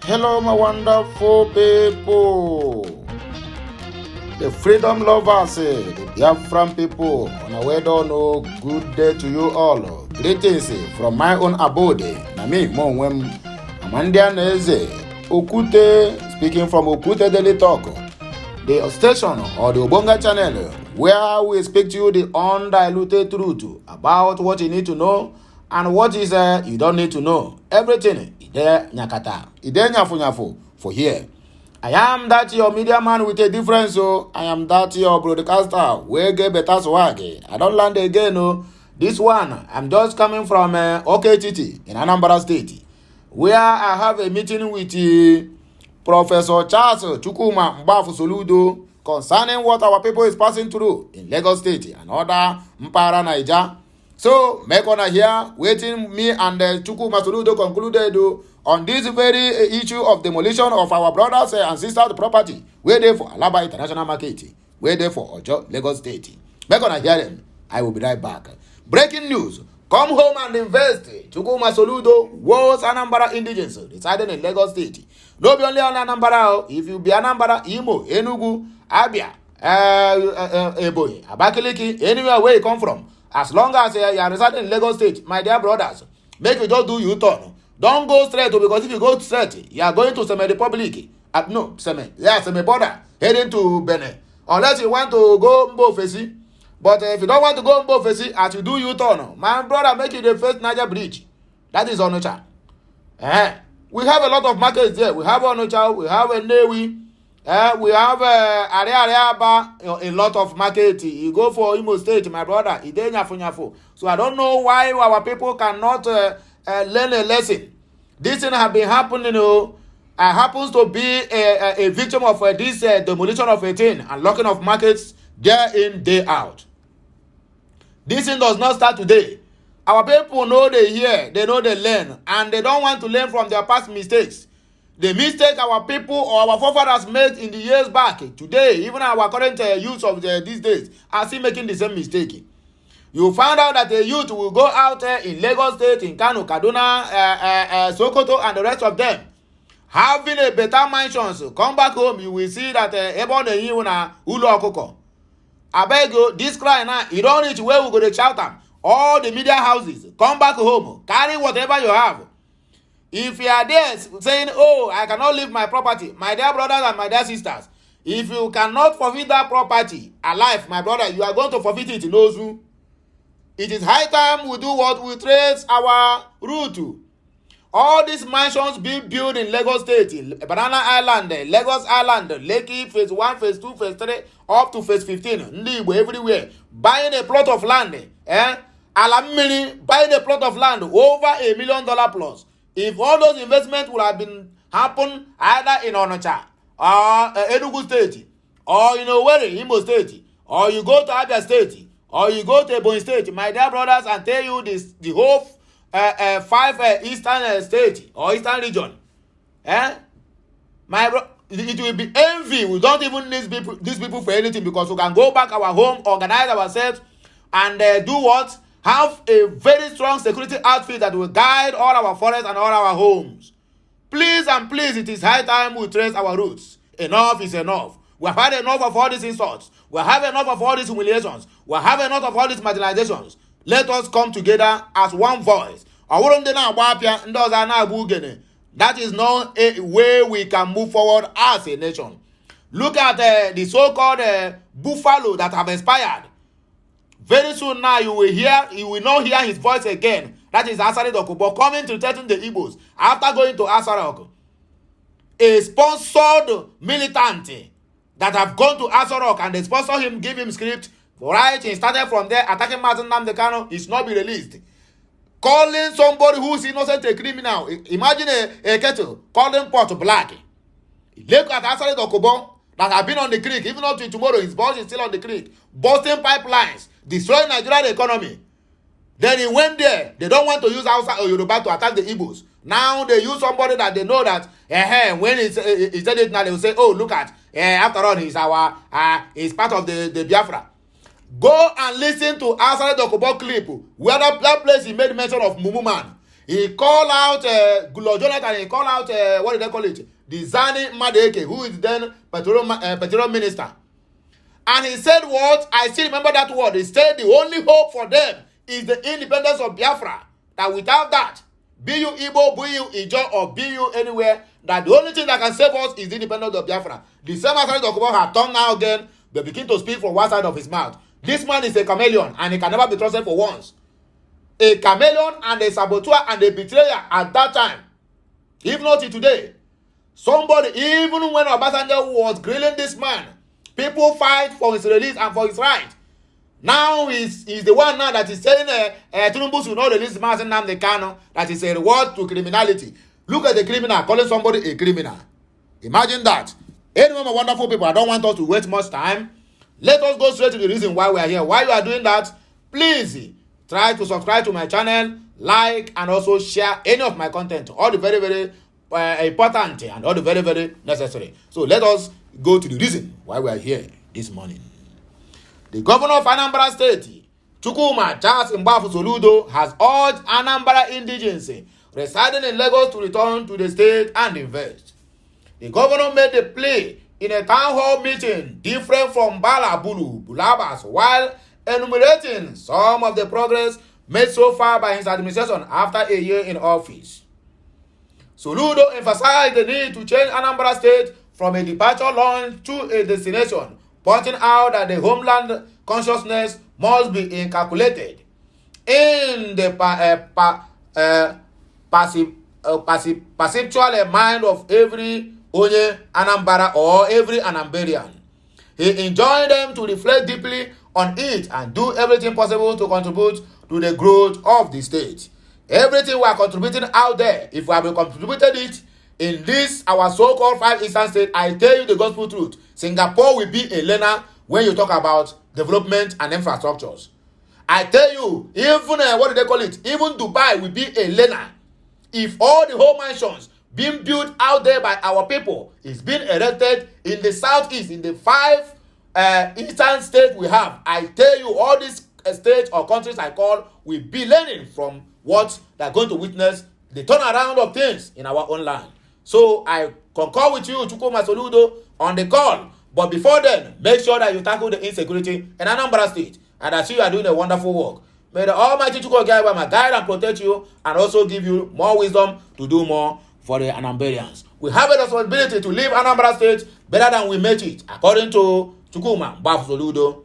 Hello, my wonderful people, the freedom lovers, the Biafran people. On a way down, good day to you all. Greetings from my own abode. Nami Monwem Amandia Neze Okute, speaking from Okute Daily Talk, the station or the Obonga channel, where we speak to you the undiluted truth about what you need to know and what is you don't need to know. Everything ide nyakata, ide nyafu for here. I am that your media man with a difference, so I am that your broadcaster. We get better swag. I don't land again, This one, I'm just coming from OKTT in Anambra State, where I have a meeting with Professor Charles Chukuma Mbafu Soludo concerning what our people is passing through in Lagos State and other Mpara Niger. So, make on here, waiting me and Chukuma Soludo concluded on this very issue of demolition of our brothers and sisters' property. We're there for Alaba International Market. We're there for Ojo, Lagos State. Make on hear them. I will be right back. Breaking news. Come home and invest. Chukuma Soludo was Anambra indigents residing in Lagos State. No be only on Anambra. If you be Anambra, Imo, Enugu, Abia, Ebonyi, Abakaliki, anywhere where you come from, as long as you are residing in Lagos State, my dear brothers, make you just do U-turn. Don't go straight, because if you go straight, you are going to Seme Republic. Seme border, heading to Benin. Unless you want to go Mbofesi. But if you don't want to go Mbofesi, as you do U-turn, my brother, make you the first Niger Bridge. That is Onitsha. We have a lot of markets there. We have Onitsha, we have Nnewi, we have Ariaba, a lot of market. You go for Imo State, my brother, so I don't know why our people cannot learn a lesson. This thing have been happening, happens to be a victim of this demolition of 18 and locking of markets day in, day out. This thing does not start today. Our people know they hear, they know they learn, and they don't want to learn from their past mistakes. The mistake our people or our forefathers made in the years back, today, even our current youth of these days are still making the same mistake. You find out that the youth will go out in Lagos State, in Kano, Kaduna, Sokoto, and the rest of them, having a better mansions. Come back home, you will see that I beg you, this cry now, you don't reach where we go to shout them. All the media houses, come back home, carry whatever you have. If you are there saying, oh, I cannot leave my property, my dear brothers and my dear sisters, if you cannot forfeit that property alive, my brother, you are going to forfeit it in Ozu. It is high time we do what? We trace our route. All these mansions being built in Lagos State, Banana Island, Lagos Island, Lekki, phase 1, phase 2, phase 3, up to phase 15, Ndibo, everywhere. Buying a plot of land, Alamini, buying a plot of land over $1 million plus. If all those investments would have been happen either in Onitsha or Enugu State, or Imo State, or you go to Abia State, or you go to Ebonyi State, my dear brothers, and tell you this, the whole 5 eastern state or eastern region, it will be envy. We don't even need these people for anything, because we can go back our home, organize ourselves, and do what? Have a very strong security outfit that will guide all our forests and all our homes. Please and please, it is high time we trace our roots. Enough is enough. We have had enough of all these insults. We have enough of all these humiliations. We have enough of all these marginalizations. Let us come together as one voice. That is not a way we can move forward as a nation. Look at the so-called buffalo that have expired. Very soon now you will not hear his voice again. That is Asari Dokubo coming to threaten the Igbos after going to Asarok. A sponsored militant that have gone to Asarok, and they sponsor him, give him script, right? He started from there, attacking Martin Namdekano, is not be released. Calling somebody who is innocent a criminal. Imagine a kettle calling pot black. Look at Asari Dokubo that have been on the creek, even up to tomorrow, his boss is still on the creek, busting pipelines, destroying Nigerian economy. Then he went there. They don't want to use Hausa or Yoruba to attack the Igbos. Now they use somebody that they know that when he said it now, they will say, oh, look at, after all, he's part of the Biafra. Go and listen to Asari Dokubo clip where that place he made mention of Mumu Man. He called out Gulo Jonathan, he called out, what did they call it? The Zani Madeke, who is then petroleum minister. And he said what? I still remember that word. He said the only hope for them is the independence of Biafra. That without that, be you Igbo, be you Ijo, or be you anywhere, that the only thing that can save us is the independence of Biafra. The same as Okubo had turned now again, they begin to speak from one side of his mouth. This man is a chameleon and he can never be trusted for once. A chameleon and a saboteur and a betrayer at that time. If not today. Somebody, even when Obasanjo was grilling this man, people fight for his release and for his right. Now he's the one now that is saying Tinubu should not release Mazi Nnamdi Kanu, that is a reward to criminality. Look at the criminal calling somebody a criminal. Imagine that. Anyway, my wonderful people, I don't want us to waste much time. Let us go straight to the reason why we are here. While you are doing that, please try to subscribe to my channel, like, and also share any of my content. All the very, very important and all the very, very necessary. So let us go to the reason why we are here this morning. The governor of Anambra State, Chukwuma Charles Mbafu Soludo, has urged Anambra indigents residing in Lagos to return to the state and invest. The governor made the plea in a town hall meeting different from Bulabas, while enumerating some of the progress made so far by his administration after a year in office. Soludo emphasized the need to change Anambra State from a departure launch to a destination, pointing out that the homeland consciousness must be inculcated in the perceptual mind of every Onye Anambra or every Anambarian. He enjoined them to reflect deeply on it and do everything possible to contribute to the growth of the state. Everything we are contributing out there, if we have contributed it in this, our so-called 5 Eastern state, I tell you the gospel truth. Singapore will be a learner when you talk about development and infrastructures. I tell you, even, what do they call it? Even Dubai will be a learner. If all the whole mansions being built out there by our people is being erected in the southeast, in the 5 eastern states we have, I tell you, all these states or countries I call will be learning from what they're going to witness, the turnaround of things in our own land. So I concur with you, Chukwuma Soludo, on the call. But before then, make sure that you tackle the insecurity in Anambra State. And I see you are doing a wonderful work. May the Almighty Chukwu guide and protect you, and also give you more wisdom to do more for the Anambarians. We have a responsibility to leave Anambra State better than we met it, according to Chukwuma Soludo.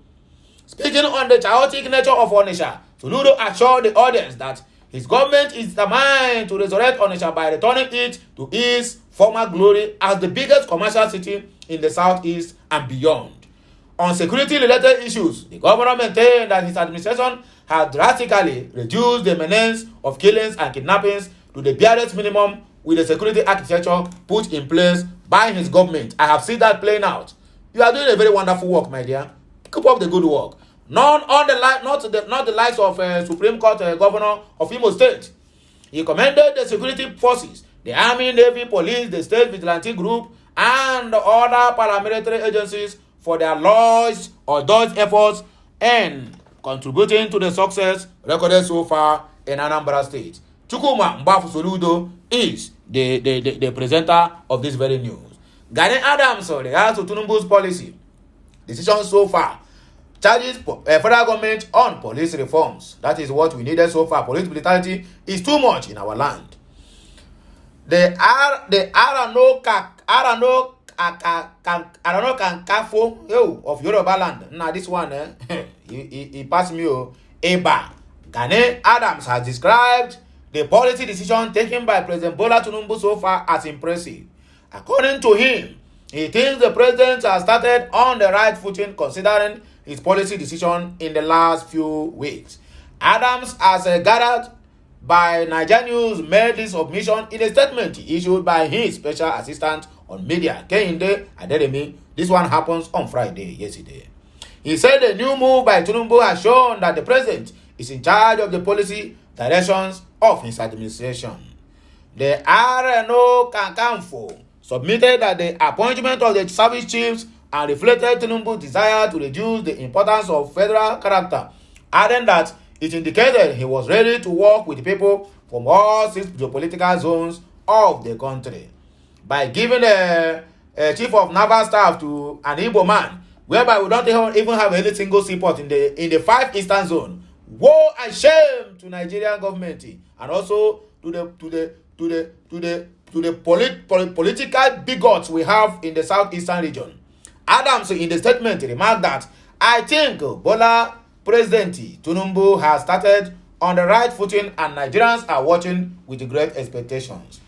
Speaking on the chaotic nature of Onitsha, Soludo assured the audience that his government is determined to resurrect Onitsha by returning it to its former glory as the biggest commercial city in the southeast and beyond. On security-related issues, the governor maintained that his administration had drastically reduced the menace of killings and kidnappings to the barest minimum with the security architecture put in place by his government. I have seen that playing out. You are doing a very wonderful work, my dear. Keep up the good work. Not the likes of Supreme Court Governor of Imo State. He commended the security forces, the Army, Navy, Police, the State Vigilante Group, and other paramilitary agencies for their large or dodge efforts and contributing to the success recorded so far in Anambra State. Chukwuma Soludo is the presenter of this very news. Gani Adams, regards to Tinubu's policy decision so far, charges federal government on police reforms. That is what we needed so far. Police brutality is too much in our land. The Kankafo of Yoruba land. Now this one, he passed me. Eba. Gani Adams has described the policy decision taken by President Bola Tinubu so far as impressive. According to him, he thinks the president has started on the right footing considering his policy decision in the last few weeks. Adams, as gathered by Nigeria News, made this submission in a statement issued by his special assistant on media, Kehinde Adeyemi. This one happens on Friday, yesterday. He said the new move by Tinubu has shown that the president is in charge of the policy directions of his administration. The RNO Kankanfo submitted that the appointment of the service chiefs and reflected Tinubu's desire to reduce the importance of federal character, adding that it indicated he was ready to work with people from all 6 geopolitical zones of the country by giving a chief of naval staff to an Igbo man, whereby we don't even have any single seaport in the 5 eastern zone. Woe and shame to Nigerian government and also to the political bigots we have in the southeastern region. Adams in the statement remarked that I think Bola President Tinubu has started on the right footing and Nigerians are watching with great expectations.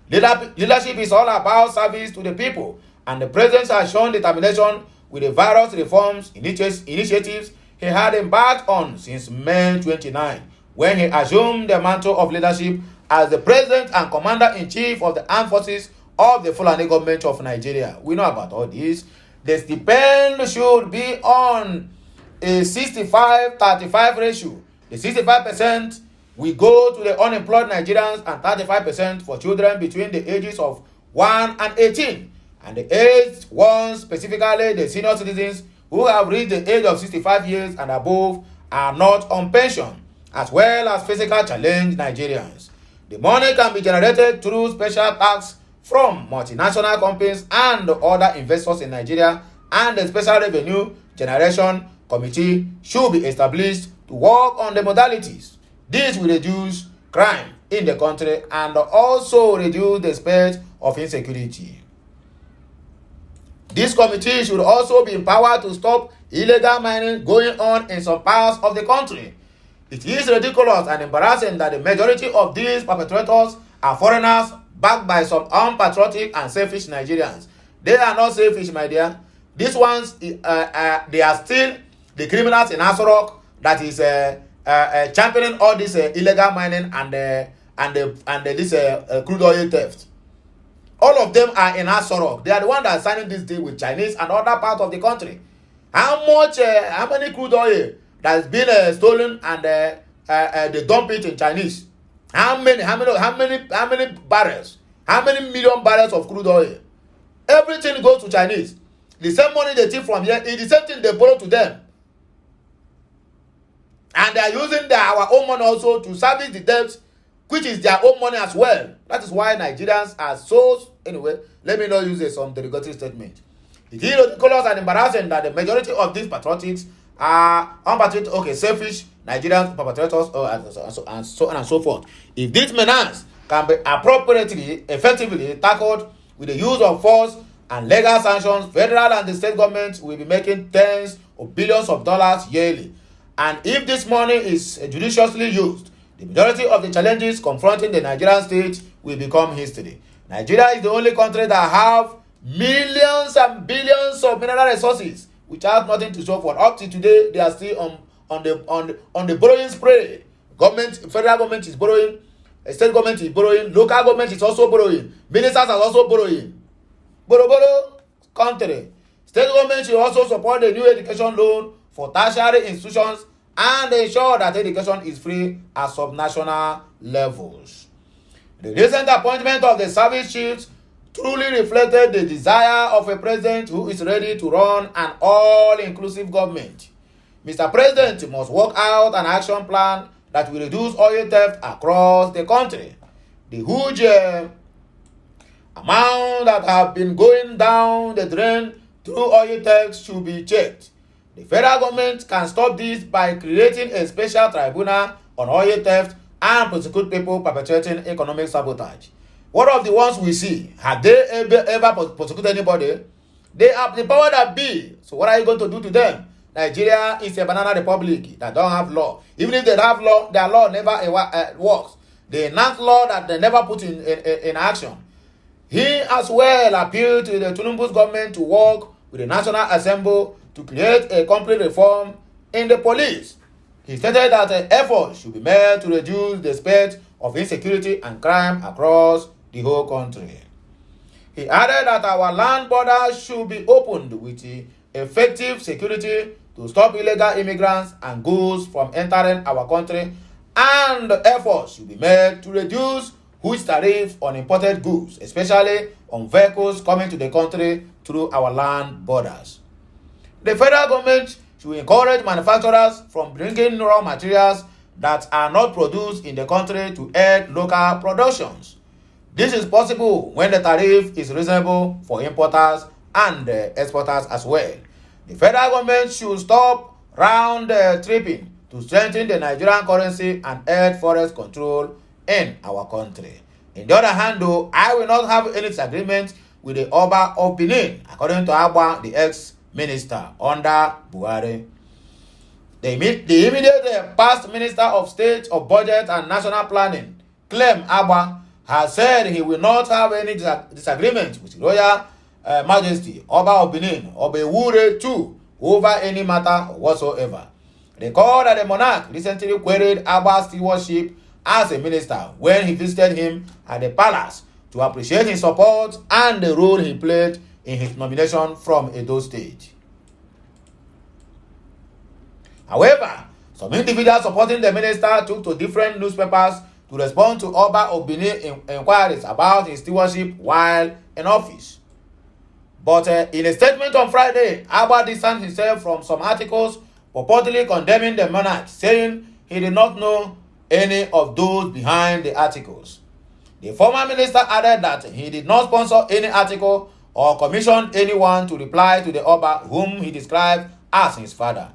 Leadership is all about service to the people, and the president has shown determination with the various reforms initiatives he had embarked on since May 29, when he assumed the mantle of leadership as the president and commander-in-chief of the armed forces of the Fulani government of Nigeria. We know about all this. The stipend should be on a 65-35 ratio. The 65% will go to the unemployed Nigerians and 35% for children between the ages of 1 and 18. And the aged ones, specifically the senior citizens who have reached the age of 65 years and above, are not on pension, as well as physical challenged Nigerians. The money can be generated through special tax from multinational companies and other investors in Nigeria, and the Special Revenue Generation Committee should be established to work on the modalities. This will reduce crime in the country and also reduce the spread of insecurity. This committee should also be empowered to stop illegal mining going on in some parts of the country. It is ridiculous and embarrassing that the majority of these perpetrators are foreigners backed by some unpatriotic and selfish Nigerians. They are not selfish, my dear. These ones, they are still the criminals in Asorok that is championing all this illegal mining and this crude oil theft. All of them are in Asorok. They are the ones that are signing this deal with Chinese and other parts of the country. How many crude oil that has been stolen and they dump it in Chinese? How many barrels? How many million barrels of crude oil? Everything goes to Chinese. The same money they take from here is the same thing they borrow to them. And they are using our own money also to service the debts, which is their own money as well. That is why Nigerians are so... Anyway, let me not use some derogatory statement. It is ridiculous and embarrassing that the majority of these patriotics are unpatriotic, selfish Nigerians, perpetrators, and so on and so forth. If this menace can be appropriately, effectively tackled with the use of force and legal sanctions, federal and the state governments will be making tens of billions of dollars yearly. And if this money is judiciously used, the majority of the challenges confronting the Nigerian state will become history. Nigeria is the only country that have millions and billions of mineral resources which have nothing to show for. Up to today, they are still on the borrowing spree. Federal government is borrowing, state government is borrowing, local government is also borrowing, ministers are also borrowing. Borrow country. State government should also support the new education loan for tertiary institutions and ensure that education is free at subnational levels. The recent appointment of the service chiefs truly reflected the desire of a president who is ready to run an all-inclusive government. Mr. President must work out an action plan that will reduce oil theft across the country. The huge amount that have been going down the drain through oil theft should be checked. The federal government can stop this by creating a special tribunal on oil theft and prosecute people perpetrating economic sabotage. What of the ones we see? Have they ever prosecuted anybody? They have the power that be. So what are you going to do to them? Nigeria is a banana republic that don't have law. Even if they have law, their law never works. They enact law that they never put in action. He as well appealed to the Tinubu's government to work with the National Assembly to create a complete reform in the police. He stated that an effort should be made to reduce the spread of insecurity and crime across the whole country. He added that our land borders should be opened with effective security to stop illegal immigrants and goods from entering our country, and efforts should be made to reduce huge tariff on imported goods, especially on vehicles coming to the country through our land borders. The federal government should encourage manufacturers from bringing raw materials that are not produced in the country to aid local productions. This is possible when the tariff is reasonable for importers and exporters as well. The federal government should stop round tripping to strengthen the Nigerian currency and aid forest control in our country. On the other hand, though, I will not have any disagreement with the Oba of Benin, according to Agba, the ex-minister under Buhari. The immediate past Minister of State of Budget and National Planning, Clem Agba, has said he will not have any disagreement with Royal Majesty Oba of Benin, Obewure too, over any matter whatsoever. Recall that the monarch recently queried Agba's stewardship as a minister when he visited him at the palace to appreciate his support and the role he played in his nomination from Edo State. However, some individuals supporting the minister took to different newspapers to respond to Oba of Benin inquiries about his stewardship while in office. But in a statement on Friday, Agba distanced himself from some articles purportedly condemning the monarch, saying he did not know any of those behind the articles. The former minister added that he did not sponsor any article or commission anyone to reply to the Oba whom he described as his father.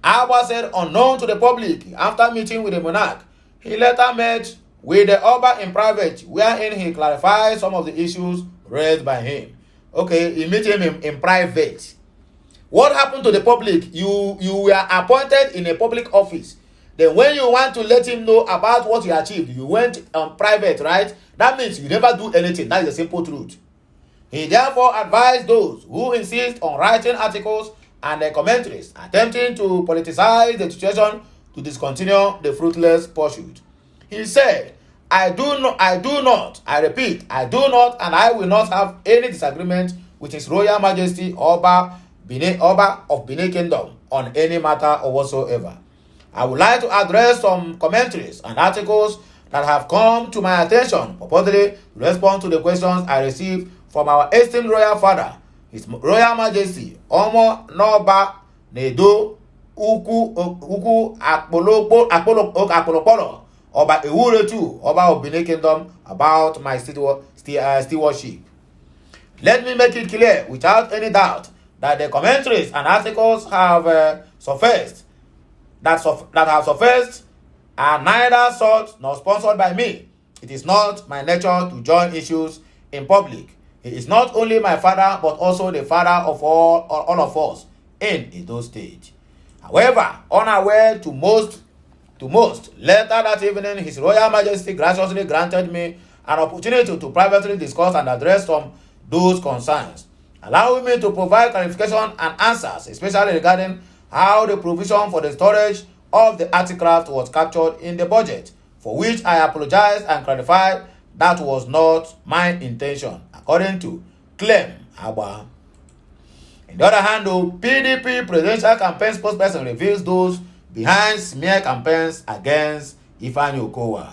Agba said unknown to the public after meeting with the monarch, he later met with the Oba in private, wherein he clarified some of the issues raised by him. Okay, he met him in private. What happened to the public? You were appointed in a public office. Then when you want to let him know about what you achieved, you went on private, right? That means you never do anything. That is the simple truth. He therefore advised those who insist on writing articles and the commentaries attempting to politicize the situation to discontinue the fruitless pursuit. He said, I do not, I repeat, I do not and I will not have any disagreement with His Royal Majesty Oba of Benin Kingdom on any matter or whatsoever. I would like to address some commentaries and articles that have come to my attention, purportedly to respond to the questions I received from our esteemed royal father, His Royal Majesty Omo Noba Nedo Uku Akpolopolo Oba Ewure too, Oba of Benin Kingdom, about my stewardship. Let me make it clear without any doubt that the commentaries and articles have surfaced are neither sought nor sponsored by me. It is not my nature to join issues in public. He is not only my father, but also the father of all of us in Edo State. However, unaware to most, later that evening, His Royal Majesty graciously granted me an opportunity to privately discuss and address those concerns, allowing me to provide clarification and answers, especially regarding how the provision for the storage of the articraft was captured in the budget, for which I apologized and clarified that was not my intention, according to Clem Agba. On the other hand, though, PDP presidential campaign spokesperson reveals those behind smear campaigns against Ifeanyi Okowa.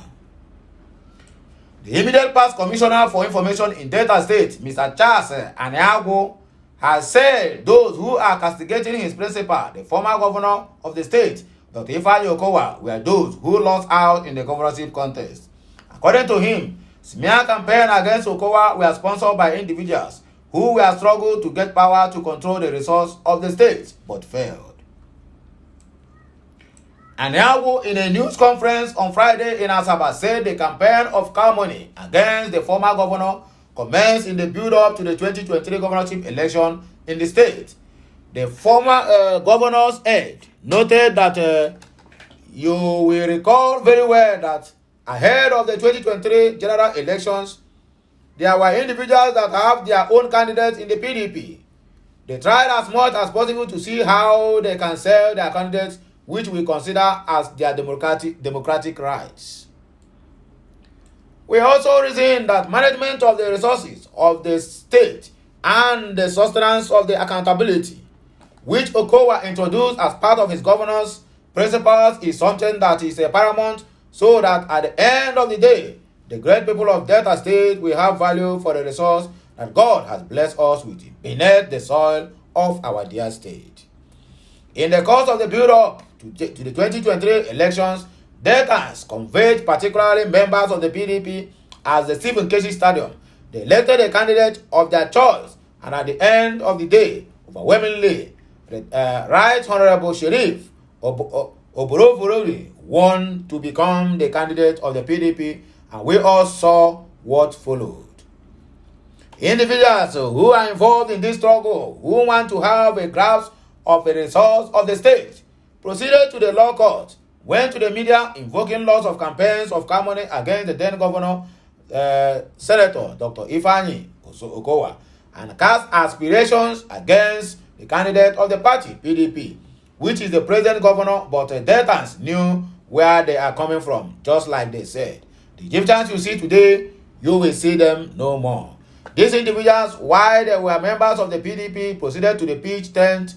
The immediate past commissioner for information in Delta State, Mr. Charles Aniagwo, has said those who are castigating his principal, the former governor of the state, Dr. Ifeanyi Okowa, were those who lost out in the governorship contest. According to him, smear campaigns against Okowa were sponsored by individuals who were struggled to get power to control the resources of the state, but failed. Aniagwo, in a news conference on Friday in Asaba, said the campaign of calumny against the former governor commenced in the build-up to the 2023 governorship election in the state. The former governor's aide noted that you will recall very well that ahead of the 2023 general elections, there were individuals that have their own candidates in the PDP. They tried as much as possible to see how they can sell their candidates, which we consider as their democratic rights. We also reason that management of the resources of the state and the sustenance of the accountability, which Okowa introduced as part of his governor's principles, is something that is paramount, so that at the end of the day, the great people of Delta State will have value for the resource that God has blessed us with beneath the soil of our dear state. In the course of the build-up to the 2023 elections, Deltans conveyed particularly members of the PDP as the Stephen Keshi Stadium. They elected a candidate of their choice, and at the end of the day, overwhelmingly, Right Honorable Sheriff Oborevwori won to become the candidate of the PDP, and we all saw what followed. Individuals who are involved in this struggle, who want to have a grasp of the resource of the state, proceeded to the law court, went to the media invoking lots of campaigns of calumny against the then governor, Senator Dr. Ifeanyi Okowa, and cast aspirations against the candidate of the party, PDP, which is the present governor, but the Deltans knew where they are coming from, just like they said. The Egyptians you see today, you will see them no more. These individuals, while they were members of the PDP, proceeded to pitch tent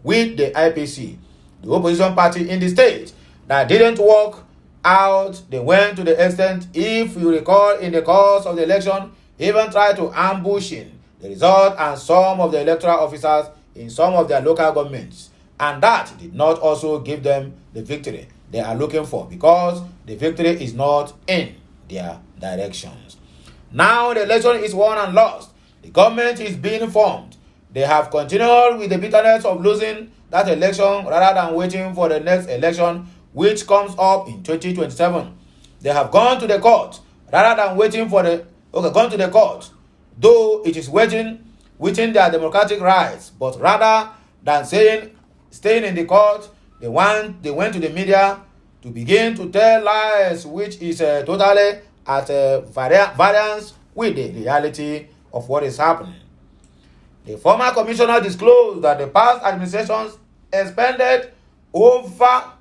with the IPC, the opposition party in the state, that didn't work out. They went to the extent, if you recall, in the course of the election, even tried to ambushing the result and some of the electoral officers in some of their local governments, and that did not also give them the victory they are looking for, because the victory is not in their directions. Now the election is won and lost. The government is being formed. They have continued with the bitterness of losing that election rather than waiting for the next election, which comes up in 2027. They have gone to the court rather than waiting for gone to the court, though it is within their democratic rights, but rather than staying in the court, they went to the media to begin to tell lies, which is totally at variance with the reality of what is happening. The former commissioner disclosed that the past administrations expended over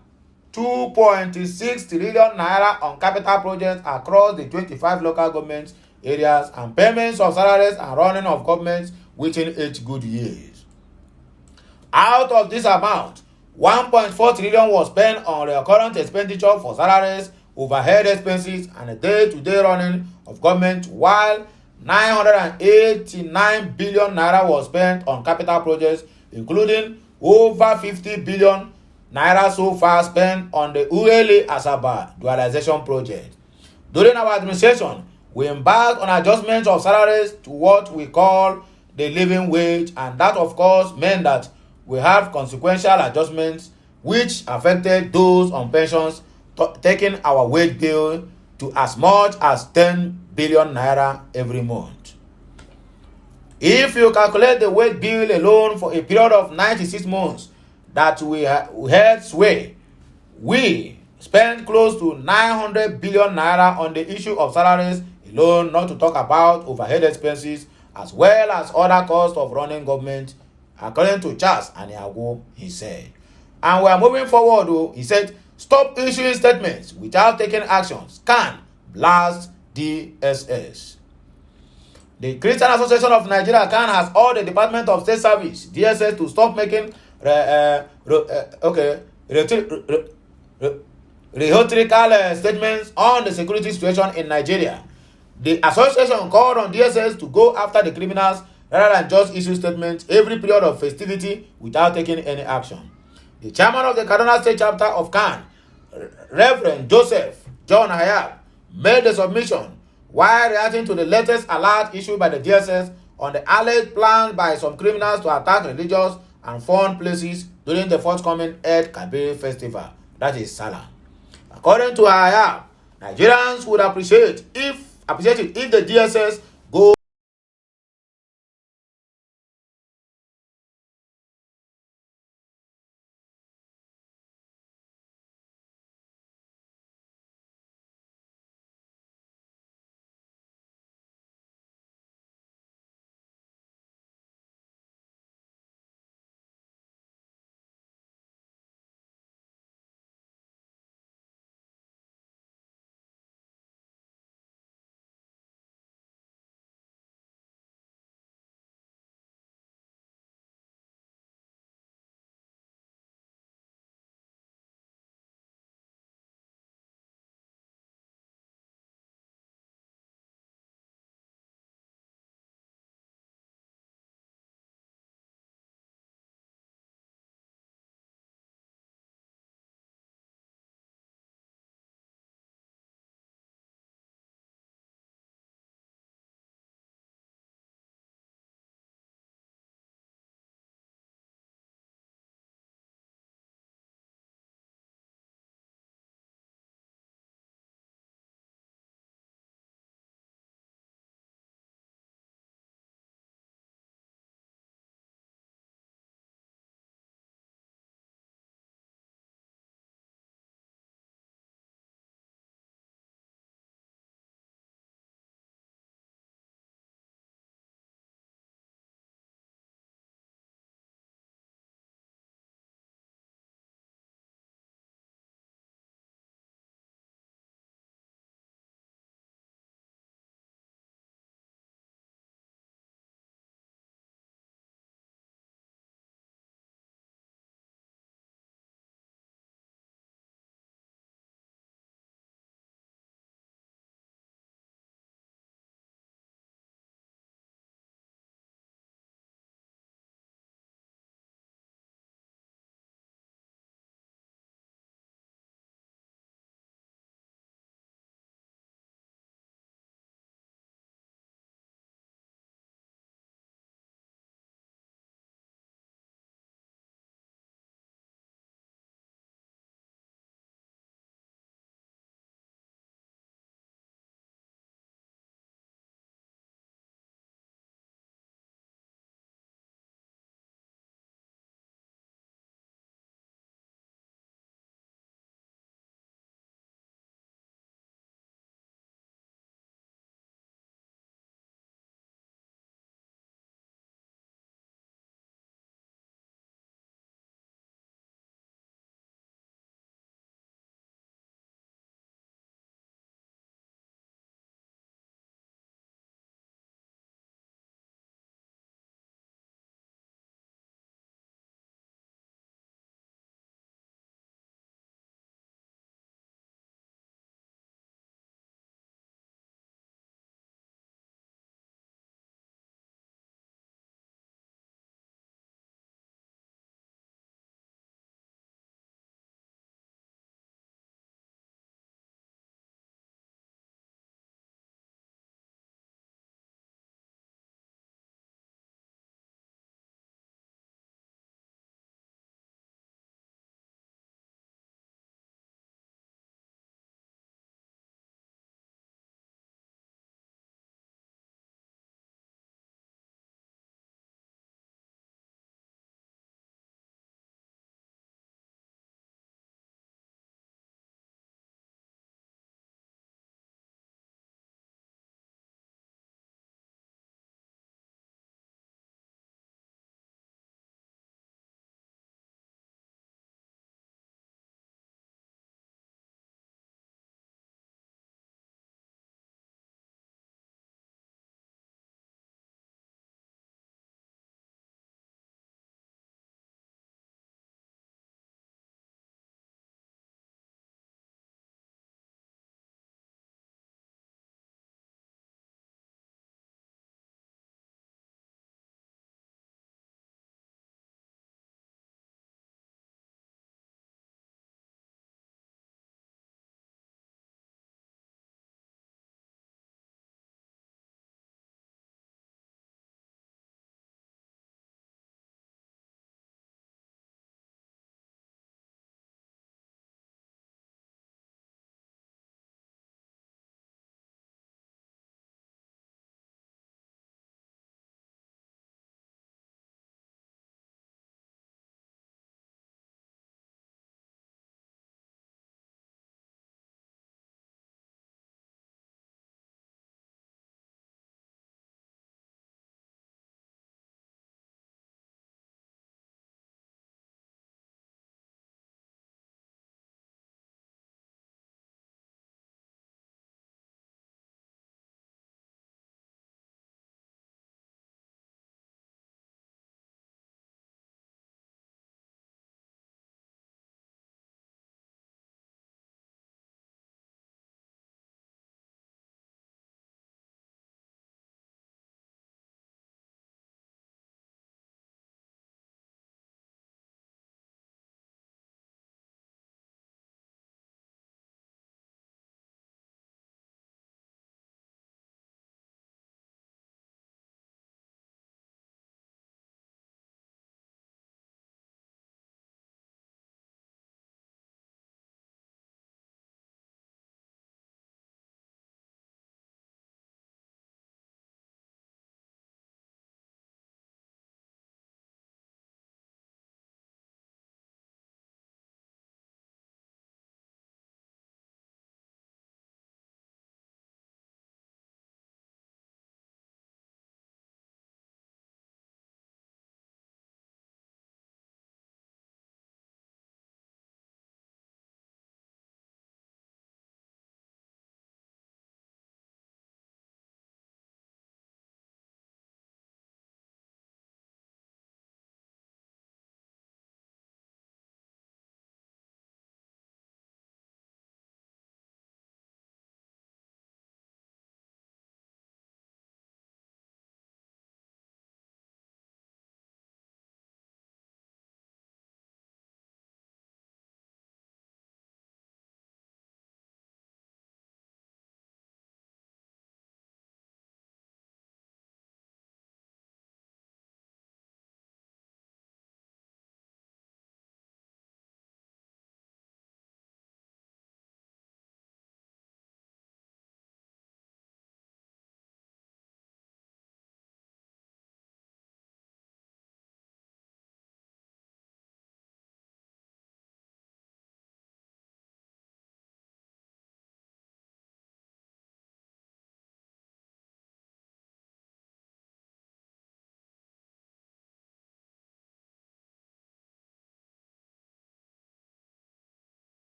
2.6 trillion naira on capital projects across the 25 local government areas and payments of salaries and running of governments within 8 good years. Out of this amount, 1.4 trillion was spent on recurrent expenditure for salaries, overhead expenses, and the day-to-day running of government, while 989 billion naira was spent on capital projects, including over 50 billion naira so far spent on the Uele Asaba dualization project. During our administration, we embarked on adjustments of salaries to what we call the living wage, and that of course meant that we have consequential adjustments which affected those on pensions, taking our wage bill to as much as 10 billion naira every month. If you calculate the wage bill alone for a period of 96 months that we held sway, we spent close to 900 billion naira on the issue of salaries alone, not to talk about overhead expenses as well as other costs of running government, according to Charles Aniago, he said. And we are moving forward, though. He said, stop issuing statements without taking actions. Can blast DSS. The Christian Association of Nigeria can has all the Department of State Service, DSS, to stop making rhetorical statements on the security situation in Nigeria. The association called on DSS to go after the criminals rather than just issue statements every period of festivity without taking any action. The chairman of the Kaduna State chapter of CAN, Reverend Joseph John Hayab, made the submission while reacting to the latest alert issued by the DSS on the alleged plan by some criminals to attack religious and fun places during the forthcoming Eid Kabir festival, that is Salah. According to Hayab, Nigerians would appreciate it if the DSS go